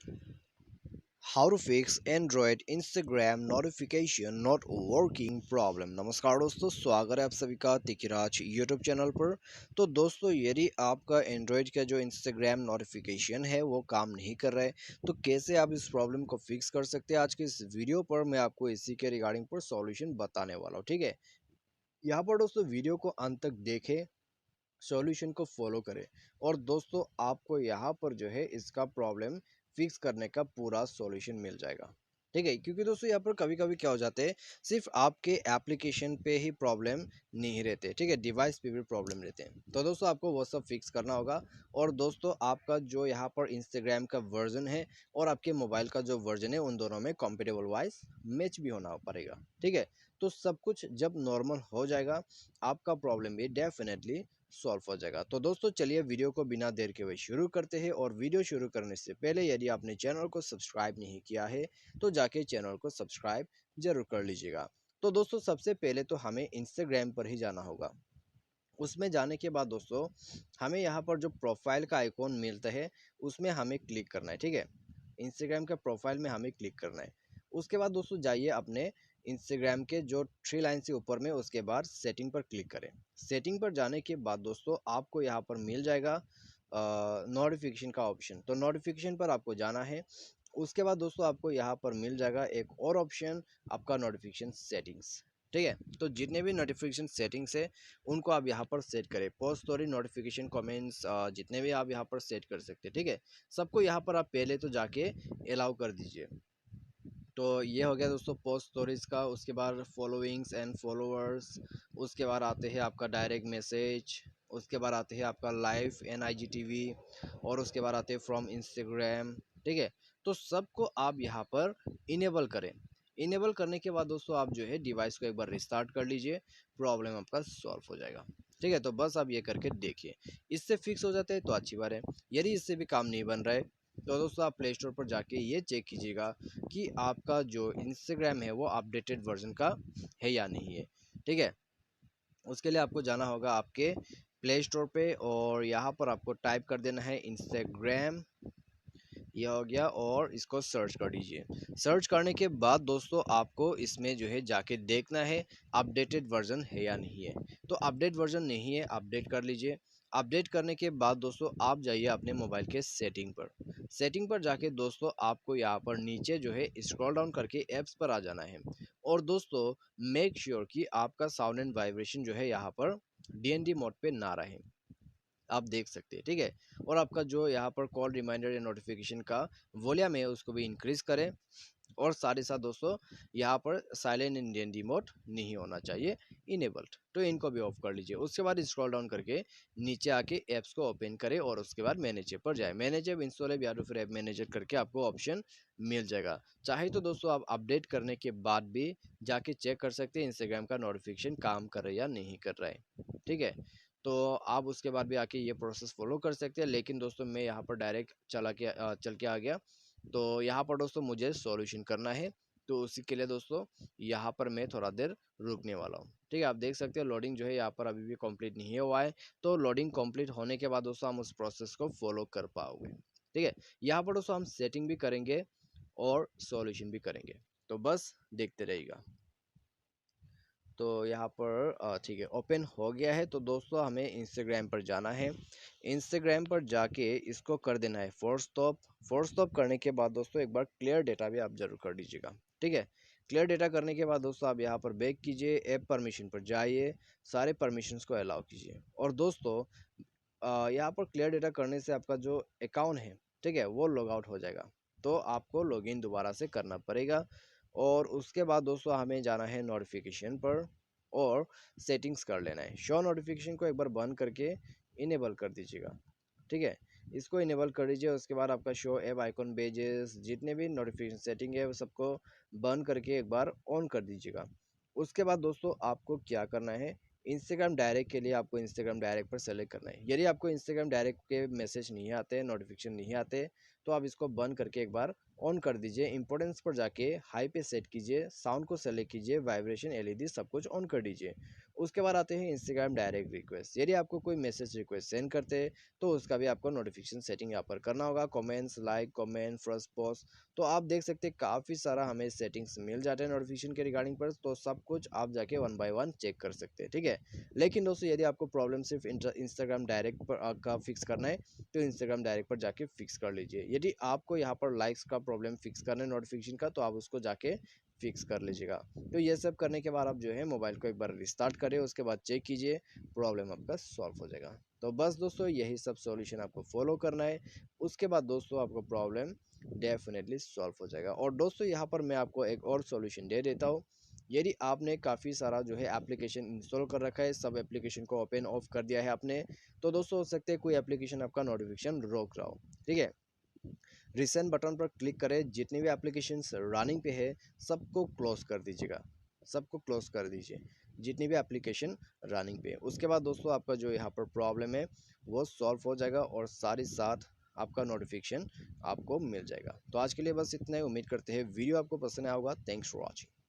How to fix Android Instagram notification not working problem. नमस्कार दोस्तों, स्वागत है आप सभी का तिकिराज यूट्यूब चैनल पर। तो दोस्तों, यदि आपका एंड्रॉयड का जो इंस्टाग्राम नोटिफिकेशन है वो काम नहीं कर रहा है, तो कैसे आप इस प्रॉब्लम को फिक्स कर सकते हैं, आज के इस वीडियो पर मैं आपको इसी के रिगार्डिंग पर सॉल्यूशन बताने वाला हूँ। ठीक है, यहाँ पर दोस्तों वीडियो को अंत तक देखें, सॉल्यूशन को फॉलो करें और दोस्तों आपको यहाँ पर जो है इसका प्रॉब्लम फिक्स करने का पूरा सॉल्यूशन मिल जाएगा। ठीक है, क्योंकि दोस्तों यहाँ पर कभी कभी क्या हो जाते हैं, सिर्फ आपके एप्लीकेशन पे ही प्रॉब्लम नहीं रहते, ठीक है, डिवाइस पे भी प्रॉब्लम रहते हैं। तो दोस्तों आपको वो सब फिक्स करना होगा। और दोस्तों आपका जो यहाँ पर इंस्टाग्राम का वर्जन है और आपके मोबाइल का जो वर्जन है, उन दोनों में कॉम्पेटेबल वाइज मैच भी होना पड़ेगा। ठीक है, तो सब कुछ जब नॉर्मल हो जाएगा, आपका प्रॉब्लम भी डेफिनेटली सॉल्व हो जाएगा। तो दोस्तों चलिए वीडियो को बिना देर के हुए शुरू करते हैं। और वीडियो शुरू करने से पहले यदि आपने चैनल को सब्सक्राइब नहीं किया है तो जाके चैनल को सब्सक्राइब जरूर कर लीजिएगा। तो दोस्तों सबसे पहले तो हमें इंस्टाग्राम पर ही जाना होगा। उसमें जाने के बाद दोस्तों हमें यहाँ पर जो प्रोफाइल का आइकॉन मिलता है उसमें हमें क्लिक करना है। ठीक है, इंस्टाग्राम के प्रोफाइल में हमें क्लिक करना है। उसके बाद दोस्तों जाइए अपने इंस्टाग्राम के जो थ्री लाइन से ऊपर में, उसके बाद सेटिंग पर क्लिक करें। सेटिंग पर जाने के बाद दोस्तों आपको यहाँ पर मिल जाएगा नोटिफिकेशन का ऑप्शन। तो नोटिफिकेशन पर आपको जाना है। उसके बाद दोस्तों आपको यहाँ पर मिल जाएगा एक और ऑप्शन, आपका नोटिफिकेशन सेटिंग्स। ठीक है, तो जितने भी नोटिफिकेशन सेटिंग्स है उनको आप यहाँ पर सेट करें। पोस्ट स्टोरी, नोटिफिकेशन, कमेंट्स, जितने भी आप यहाँ पर सेट कर सकते हैं। ठीक है, सबको यहाँ पर आप पहले तो जाके अलाउ कर दीजिए। तो ये हो गया दोस्तों पोस्ट स्टोरीज का। उसके बाद फॉलोइंग्स एंड फॉलोअर्स, उसके बाद आते हैं आपका डायरेक्ट मैसेज, उसके बाद आते हैं आपका लाइव एन आई जी टी वी, और उसके बाद आते हैं फ्रॉम इंस्टाग्राम। ठीक है, तो सबको आप यहाँ पर इनेबल करें। इनेबल करने के बाद दोस्तों आप जो है डिवाइस को एक बार रिस्टार्ट कर लीजिए, प्रॉब्लम आपका सॉल्व हो जाएगा। ठीक है, तो बस आप ये करके देखिए, इससे फिक्स हो जाता है तो अच्छी बात है। यदि इससे भी काम नहीं बन रहा है तो दोस्तों आप प्ले स्टोर पर जाके ये चेक कीजिएगा कि आपका जो इंस्टाग्राम है वो अपडेटेड वर्जन का है या नहीं है। ठीक है, उसके लिए आपको जाना होगा आपके प्ले स्टोर पे और यहाँ पर आपको टाइप कर देना है इंस्टाग्राम। ये हो गया और इसको सर्च कर दीजिए। सर्च करने के बाद दोस्तों आपको इसमें जो है जाके देखना है अपडेटेड वर्जन है या नहीं है। तो अपडेट वर्जन नहीं है, अपडेट कर लीजिए। अपडेट करने के बाद दोस्तों आप जाइए अपने मोबाइल के सेटिंग पर। सेटिंग पर जाके दोस्तों आपको यहाँ पर नीचे जो है स्क्रॉल डाउन करके ऐप्स पर आ जाना है। और दोस्तों मेक श्योर कि आपका साउंड एंड वाइब्रेशन जो है यहाँ पर डीएनडी मोड पे ना रहे, आप देख सकते हैं। ठीक है, और आपका जो यहाँ पर कॉल रिमाइंडर या नोटिफिकेशन का वॉल्यूम है उसको भी इंक्रीज करें। और साथ ही साथ दोस्तों यहाँ पर साइलेंट इंडियन रिमोट नहीं होना चाहिए, इनेबल्ड, तो इनको भी ऑफ कर लीजिए। उसके बाद स्क्रॉल डाउन करके नीचे आके ऐप्स को ओपन करें और उसके बाद मैनेज ऐप पर जाए। मैनेज ऐप, इंस्टॉल ऐप या तो फिर ऐप मैनेजर करके आपको ऑप्शन मिल जाएगा। चाहे तो दोस्तों आप अपडेट करने के बाद भी जाके चेक कर सकते हैं इंस्टाग्राम का नोटिफिकेशन काम कर रहा है या नहीं कर रहा है। ठीक है, तो आप उसके बाद भी आके ये प्रोसेस फॉलो कर सकते हैं। लेकिन दोस्तों मैं यहाँ पर डायरेक्ट चल के आ गया, तो यहाँ पर दोस्तों मुझे सॉल्यूशन करना है। तो उसी के लिए दोस्तों यहाँ पर मैं थोड़ा देर रुकने वाला हूँ। ठीक है, आप देख सकते हो लोडिंग जो है यहाँ पर अभी भी कंप्लीट नहीं हुआ है। तो लोडिंग कंप्लीट होने के बाद दोस्तों हम उस प्रोसेस को फॉलो कर पाओगे। ठीक है, यहाँ पर दोस्तों हम सेटिंग भी करेंगे और सॉल्यूशन भी करेंगे, तो बस देखते रहिएगा। तो यहाँ पर ठीक है, ओपन हो गया है। तो दोस्तों हमें इंस्टाग्राम पर जाना है। इंस्टाग्राम पर जाके इसको कर देना है फोर्स स्टॉप। फोर्स स्टॉप करने के बाद दोस्तों एक बार क्लियर डेटा भी आप जरूर कर दीजिएगा। ठीक है, क्लियर डेटा करने के बाद दोस्तों आप यहाँ पर बैक कीजिए, ऐप परमिशन पर जाइए, सारे परमिशंस को अलाउ कीजिए। और दोस्तों यहाँ पर क्लियर डेटा करने से आपका जो अकाउंट है, ठीक है, वो लॉग आउट हो जाएगा। तो आपको लॉगिन दोबारा से करना पड़ेगा। और उसके बाद दोस्तों हमें जाना है नोटिफिकेशन पर और सेटिंग्स कर लेना है। शो नोटिफिकेशन को एक बार बंद करके इनेबल कर दीजिएगा। ठीक है, इसको इनेबल कर दीजिए। उसके बाद आपका शो ऐप आइकॉन पेजेस, जितने भी नोटिफिकेशन सेटिंग है वो सबको बंद करके एक बार ऑन कर दीजिएगा। उसके बाद दोस्तों आपको क्या करना है, इंस्टाग्राम डायरेक्ट के लिए आपको इंस्टाग्राम डायरेक्ट पर सेलेक्ट करना है। यदि आपको इंस्टाग्राम डायरेक्ट के मैसेज नहीं आते, नोटिफिकेशन नहीं आते, तो आप इसको बंद करके एक बार ऑन कर दीजिए। इंपॉर्टेंस पर जाके हाई पे सेट कीजिए, साउंड को सेलेक्ट कीजिए, वाइब्रेशन एलईडी सब कुछ ऑन कर दीजिए। उसके बाद आते हैं इंस्टाग्राम डायरेक्ट रिक्वेस्ट। यदि आपको कोई मैसेज रिक्वेस्ट सेंड करते हैं तो उसका भी आपको नोटिफिकेशन सेटिंग यहाँ पर करना होगा। Comments, like, comment, first post, तो आप देख सकते हैं काफ़ी सारा हमें सेटिंग्स मिल जाते हैं नोटिफिकेशन के रिगार्डिंग पर, तो सब कुछ आप जाके वन बाय वन चेक कर सकते हैं, ठीक है। लेकिन दोस्तों यदि आपको प्रॉब्लम सिर्फ इंस्टाग्राम डायरेक्ट पर का फिक्स करना है तो इंस्टाग्राम डायरेक्ट पर जाके फिक्स कर लीजिए। यदि आपको यहाँ पर लाइक्स का प्रॉब्लम फिक्स करना है नोटिफिकेशन का, तो आप उसको जाके फिक्स कर लीजिएगा। तो ये सब करने के बाद आप जो है मोबाइल को एक बार रिस्टार्ट करें, उसके बाद चेक कीजिए, प्रॉब्लम आपका सॉल्व हो जाएगा। तो बस दोस्तों यही सब सॉल्यूशन आपको फॉलो करना है, उसके बाद दोस्तों आपको प्रॉब्लम डेफिनेटली सॉल्व हो जाएगा। और दोस्तों यहाँ पर मैं आपको एक और सॉल्यूशन दे देता हूँ। यदि आपने काफ़ी सारा जो है एप्लीकेशन इंस्टॉल कर रखा है, सब एप्लीकेशन को ओपन ऑफ कर दिया है आपने, तो दोस्तों हो सकता है कोई एप्लीकेशन आपका नोटिफिकेशन रोक रहा हो, ठीक है। रिसेंट बटन पर क्लिक करें, जितनी भी एप्लीकेशंस रनिंग पे है सबको क्लोज कर दीजिएगा, सबको क्लोज कर दीजिए जितनी भी एप्लीकेशन रनिंग पे है। उसके बाद दोस्तों आपका जो यहाँ पर प्रॉब्लम है वो सॉल्व हो जाएगा और साथ ही साथ आपका नोटिफिकेशन आपको मिल जाएगा। तो आज के लिए बस इतना ही, उम्मीद करते हैं वीडियो आपको पसंद आया होगा। Thanks for watching.